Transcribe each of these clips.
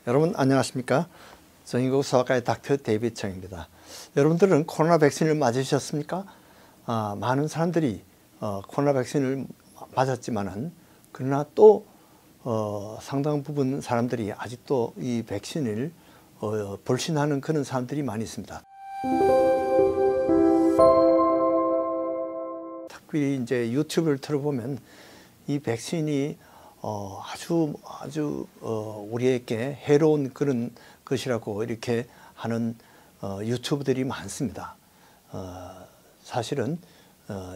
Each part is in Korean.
여러분 안녕하십니까? 정의국 소아과의 닥터 데이비드 청입니다. 여러분들은 코로나 백신을 맞으셨습니까? 많은 사람들이 코로나 백신을 맞았지만은 그러나 또 상당 부분 사람들이 아직도 이 백신을 불신하는 그런 사람들이 많이 있습니다. 특히 이제 유튜브를 틀어보면 이 백신이 아주 우리에게 해로운 그런 것이라고 이렇게 하는 유튜브들이 많습니다. 사실은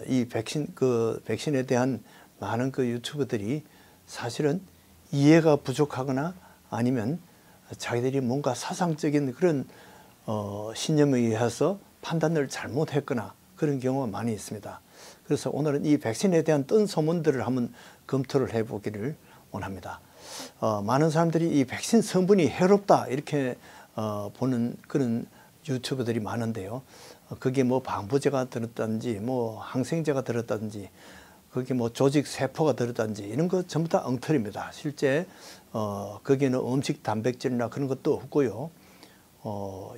이 백신에 대한 많은 그 유튜브들이 사실은 이해가 부족하거나 아니면 자기들이 뭔가 사상적인 그런 신념에 의해서 판단을 잘못했거나 그런 경우가 많이 있습니다. 그래서 오늘은 이 백신에 대한 뜬 소문들을 한번 검토를 해보기를 원합니다. 많은 사람들이 이 백신 성분이 해롭다 이렇게 보는 그런 유튜버들이 많은데요. 그게 뭐 방부제가 들었다든지 뭐 항생제가 들었다든지 그게 뭐 조직 세포가 들었다든지 이런 거 전부 다 엉터리입니다. 실제 거기에는 음식 단백질이나 그런 것도 없고요.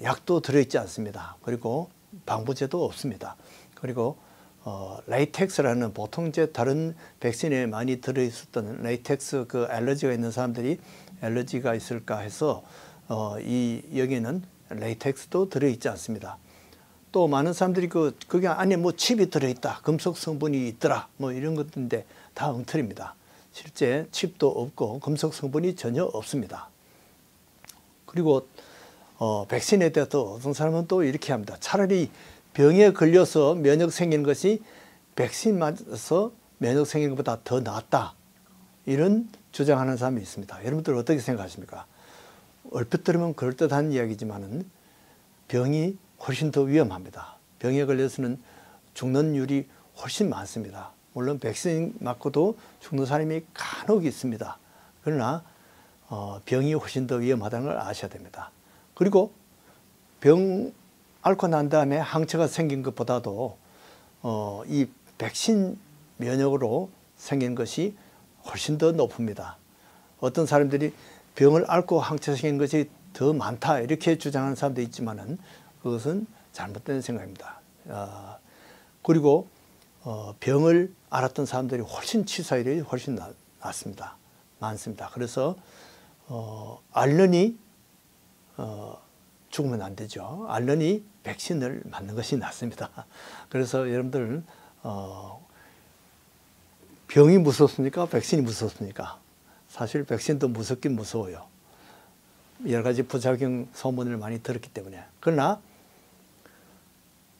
약도 들어있지 않습니다. 그리고 방부제도 없습니다. 그리고 레이텍스라는 보통 이제 다른 백신에 많이 들어있었던 레이텍스 그 알러지가 있는 사람들이 알러지가 있을까 해서 여기는 레이텍스도 들어있지 않습니다. 또 많은 사람들이 그게 안에 뭐 칩이 들어있다, 금속 성분이 있더라, 뭐 이런 것인데 다 엉터리입니다. 실제 칩도 없고 금속 성분이 전혀 없습니다. 그리고 백신에 대해서 어떤 사람은 또 이렇게 합니다. 차라리 병에 걸려서 면역 생기는 것이 백신 맞아서 면역 생기는 것보다 더 낫다. 이런 주장하는 사람이 있습니다. 여러분들 어떻게 생각하십니까? 얼핏 들으면 그럴듯한 이야기지만은 병이 훨씬 더 위험합니다. 병에 걸려서는 죽는 율이 훨씬 많습니다. 물론 백신 맞고도 죽는 사람이 간혹 있습니다. 그러나 병이 훨씬 더 위험하다는 걸 아셔야 됩니다. 그리고 병 앓고 난 다음에 항체가 생긴 것보다도 이 백신 면역으로 생긴 것이 훨씬 더 높습니다. 어떤 사람들이 병을 앓고 항체가 생긴 것이 더 많다 이렇게 주장하는 사람도 있지만은 그것은 잘못된 생각입니다. 그리고 병을 앓았던 사람들이 훨씬 치사율이 훨씬 낮습니다. 많습니다. 그래서 앓느니 죽으면 안 되죠. 앓느니 백신을 맞는 것이 낫습니다. 그래서 여러분들 병이 무섭습니까? 백신이 무섭습니까? 사실 백신도 무섭긴 무서워요. 여러 가지 부작용 소문을 많이 들었기 때문에. 그러나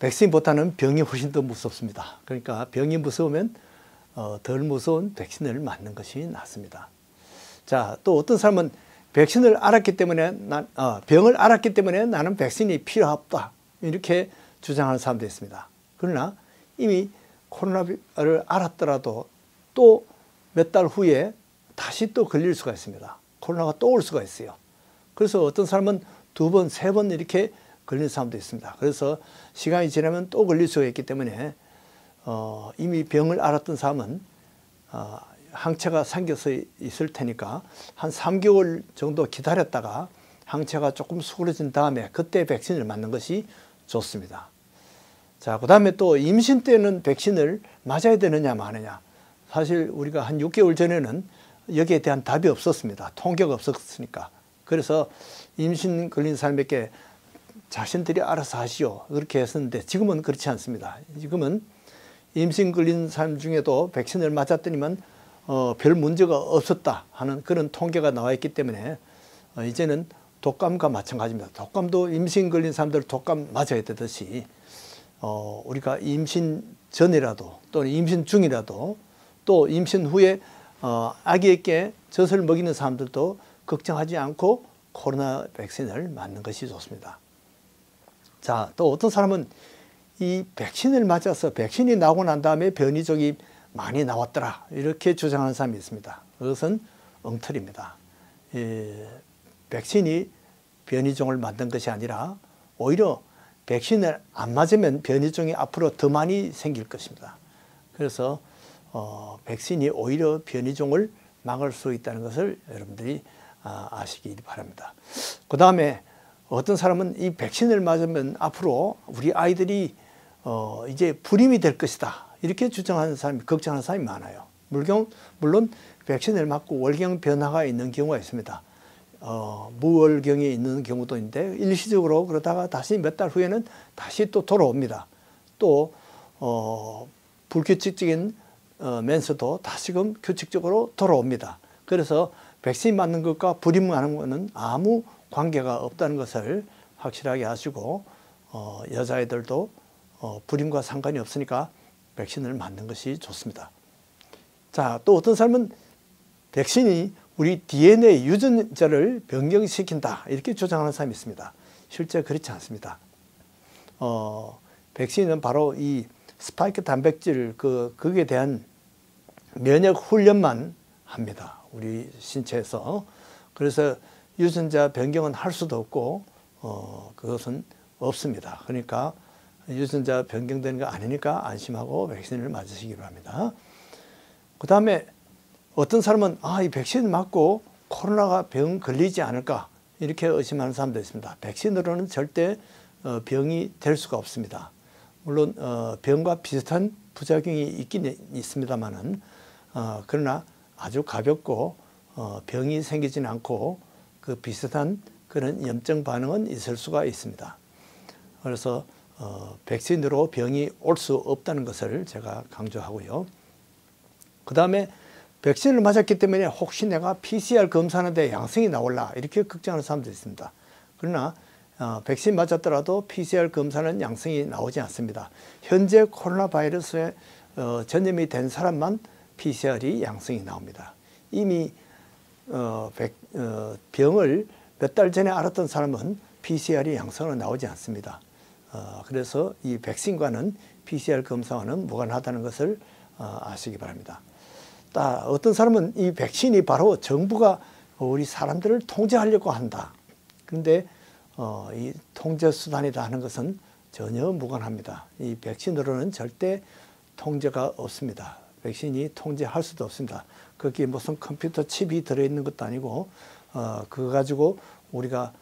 백신보다는 병이 훨씬 더 무섭습니다. 그러니까 병이 무서우면 덜 무서운 백신을 맞는 것이 낫습니다. 자, 또 어떤 사람은 백신을 알았기 때문에 병을 알았기 때문에 나는 백신이 필요 없다 이렇게 주장하는 사람도 있습니다. 그러나 이미 코로나를 알았더라도 또 몇 달 후에 다시 또 걸릴 수가 있습니다. 코로나가 또 올 수가 있어요. 그래서 어떤 사람은 2번, 3번 이렇게 걸리는 사람도 있습니다. 그래서 시간이 지나면 또 걸릴 수가 있기 때문에 이미 병을 알았던 사람은 항체가 생겨서 있을 테니까 한 3개월 정도 기다렸다가 항체가 조금 수그러진 다음에 그때 백신을 맞는 것이 좋습니다. 자, 그 다음에 또 임신 때는 백신을 맞아야 되느냐 마느냐. 사실 우리가 한 6개월 전에는 여기에 대한 답이 없었습니다. 통계가 없었으니까. 그래서 임신 걸린 사람에게 자신들이 알아서 하시오 그렇게 했었는데 지금은 그렇지 않습니다. 지금은 임신 걸린 사람 중에도 백신을 맞았더니만 별 문제가 없었다 하는 그런 통계가 나와 있기 때문에 이제는 독감과 마찬가지입니다. 독감도 임신 걸린 사람들 독감 맞아야 되듯이 우리가 임신 전이라도 또는 임신 중이라도 또 임신 후에 아기에게 젖을 먹이는 사람들도 걱정하지 않고 코로나 백신을 맞는 것이 좋습니다. 자, 또 어떤 사람은 이 백신을 맞아서 백신이 나오고 난 다음에 변이종이 많이 나왔더라 이렇게 주장하는 사람이 있습니다. 그것은 엉터리입니다. 백신이 변이종을 만든 것이 아니라 오히려 백신을 안 맞으면 변이종이 앞으로 더 많이 생길 것입니다. 그래서 백신이 오히려 변이종을 막을 수 있다는 것을 여러분들이 아시기 바랍니다. 그 다음에 어떤 사람은 이 백신을 맞으면 앞으로 우리 아이들이 이제 불임이 될 것이다, 이렇게 주장하는 사람이, 걱정하는 사람이 많아요. 물론 백신을 맞고 월경 변화가 있는 경우가 있습니다. 무월경이 있는 경우도 있는데 일시적으로 그러다가 다시 몇 달 후에는 다시 또 돌아옵니다. 또 불규칙적인 면서도 다시금 규칙적으로 돌아옵니다. 그래서 백신 맞는 것과 불임하는 것은 아무 관계가 없다는 것을 확실하게 아시고 여자애들도 불임과 상관이 없으니까 백신을 맞는 것이 좋습니다. 자, 또 어떤 사람은 백신이 우리 DNA 유전자를 변경시킨다, 이렇게 주장하는 사람이 있습니다. 실제 그렇지 않습니다. 백신은 바로 이 스파이크 단백질 거기에 대한 면역 훈련만 합니다, 우리 신체에서. 그래서 유전자 변경은 할 수도 없고 그것은 없습니다. 그러니까 유전자 변경되는 거 아니니까 안심하고 백신을 맞으시기 바랍니다. 그 다음에 어떤 사람은 이 백신 맞고 코로나가 병 걸리지 않을까, 이렇게 의심하는 사람도 있습니다. 백신으로는 절대 병이 될 수가 없습니다. 물론 병과 비슷한 부작용이 있긴 있습니다만은 그러나 아주 가볍고 병이 생기지는 않고 그 비슷한 그런 염증 반응은 있을 수가 있습니다. 그래서 백신으로 병이 올 수 없다는 것을 제가 강조하고요. 그 다음에 백신을 맞았기 때문에 혹시 내가 PCR 검사하는데 양성이 나올라, 이렇게 걱정하는 사람도 있습니다. 그러나 백신 맞았더라도 PCR 검사는 양성이 나오지 않습니다. 현재 코로나 바이러스에 전염이 된 사람만 PCR이 양성이 나옵니다. 이미 병을 몇 달 전에 앓았던 사람은 PCR이 양성으로 나오지 않습니다. 그래서 이 백신과는 PCR 검사와는 무관하다는 것을 아시기 바랍니다. 어떤 사람은 이 백신이 바로 정부가 우리 사람들을 통제하려고 한다, 그런데 이 통제 수단이다 하는 것은 전혀 무관합니다. 이 백신으로는 절대 통제가 없습니다. 백신이 통제할 수도 없습니다. 거기에 무슨 컴퓨터 칩이 들어있는 것도 아니고 그거 가지고 우리가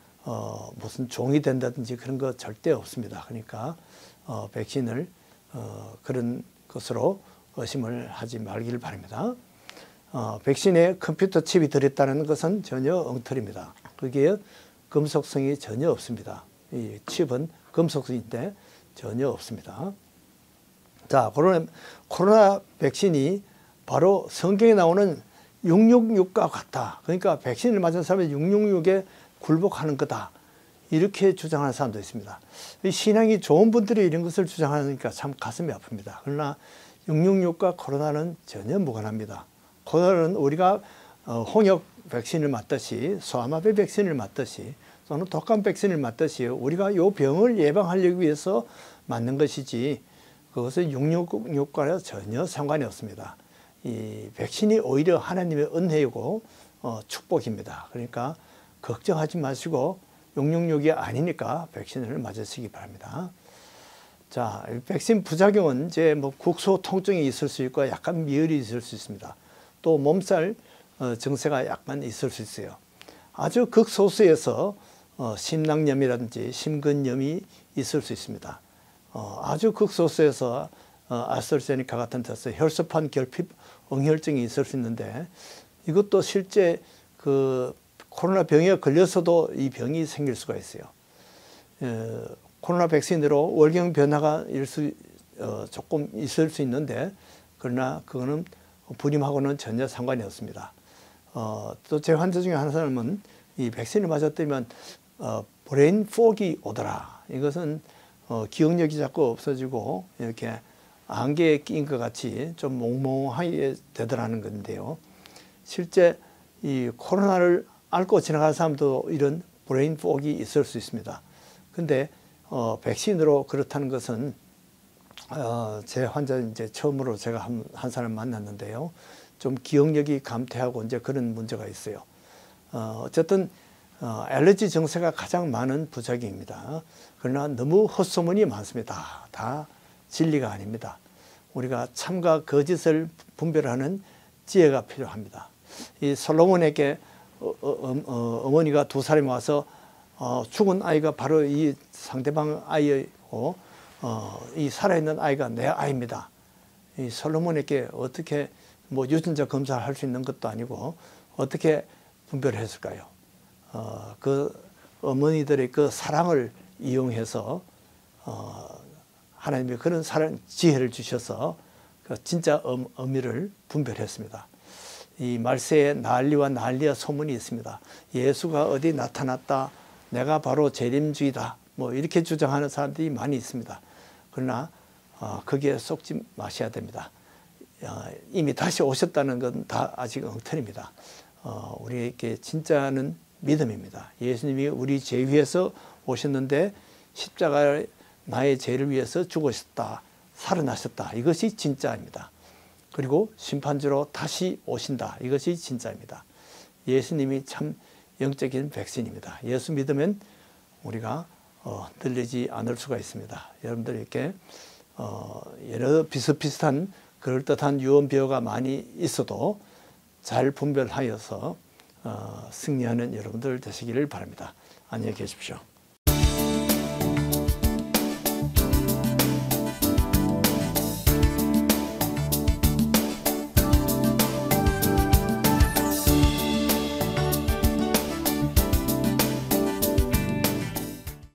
무슨 종이 된다든지 그런 거 절대 없습니다. 그러니까 백신을 그런 것으로 의심을 하지 말기를 바랍니다. 백신에 컴퓨터 칩이 들어있다는 것은 전혀 엉터리입니다. 거기에 금속성이 전혀 없습니다. 이 칩은 금속성인데 전혀 없습니다. 자, 코로나 백신이 바로 성경에 나오는 666과 같다. 그러니까 백신을 맞은 사람이 666에 굴복하는 거다, 이렇게 주장하는 사람도 있습니다. 신앙이 좋은 분들이 이런 것을 주장하니까 참 가슴이 아픕니다. 그러나 666과 코로나는 전혀 무관합니다. 코로나는 우리가 홍역 백신을 맞듯이, 소아마비 백신을 맞듯이, 또는 독감 백신을 맞듯이 우리가 이 병을 예방하려기 위해서 맞는 것이지 그것은 666과는 전혀 상관이 없습니다. 이 백신이 오히려 하나님의 은혜이고 축복입니다. 그러니까 걱정하지 마시고 666이 아니니까 백신을 맞으시기 바랍니다. 자, 백신 부작용은 이제 국소 통증이 있을 수 있고 약간 미열이 있을 수 있습니다. 또 몸살 증세가 약간 있을 수 있어요. 아주 극소수에서 심낭염이라든지 심근염이 있을 수 있습니다. 아주 극소수에서 아스트라제네카 같은 데서 혈소판 결핍 응혈증이 있을 수 있는데 이것도 실제 코로나 병에 걸려서도 이 병이 생길 수가 있어요. 코로나 백신으로 월경 변화가 조금 있을 수 있는데 그러나 그거는 불임하고는 전혀 상관이 없습니다. 또 제 환자 중에 한 사람은 이 백신을 맞았다면 브레인 fog이 오더라. 이것은 기억력이 자꾸 없어지고 이렇게 안개에 낀 것 같이 좀 몽롱하게 되더라는 건데요. 실제 이 코로나를 앓고 지나간 사람도 이런 브레인 fog이 있을 수 있습니다. 근데 백신으로 그렇다는 것은 제 환자 이제 처음으로 제가 한 사람 만났는데요. 좀 기억력이 감퇴하고 이제 그런 문제가 있어요. 어쨌든 알레르기 증세가 가장 많은 부작용입니다. 그러나 너무 헛소문이 많습니다. 다 진리가 아닙니다. 우리가 참과 거짓을 분별하는 지혜가 필요합니다. 이 솔로몬에게 어머니가 두 사람이 와서 죽은 아이가 바로 이 상대방 아이고 이 살아있는 아이가 내 아이입니다. 이 솔로몬에게 어떻게 뭐 유전자 검사를 할 수 있는 것도 아니고 어떻게 분별했을까요? 그 어머니들의 그 사랑을 이용해서 하나님이 그런 사랑 지혜를 주셔서 그 진짜 의미를 분별했습니다. 이 말세에 난리와 소문이 있습니다. 예수가 어디 나타났다. 내가 바로 재림주의다. 뭐 이렇게 주장하는 사람들이 많이 있습니다. 그러나 거기에 속지 마셔야 됩니다. 이미 다시 오셨다는 건 다 아직 엉터리입니다. 우리에게 진짜는 믿음입니다. 예수님이 우리 죄 위해서 오셨는데 십자가에 나의 죄를 위해서 죽으셨다. 살아나셨다. 이것이 진짜입니다. 그리고 심판주로 다시 오신다. 이것이 진짜입니다. 예수님이 참 영적인 백신입니다. 예수 믿으면 우리가 흔들리지 않을 수가 있습니다. 여러분들 이렇게 여러 비슷비슷한 그럴듯한 유언비어가 많이 있어도 잘 분별하여서 승리하는 여러분들 되시기를 바랍니다. 안녕히 계십시오.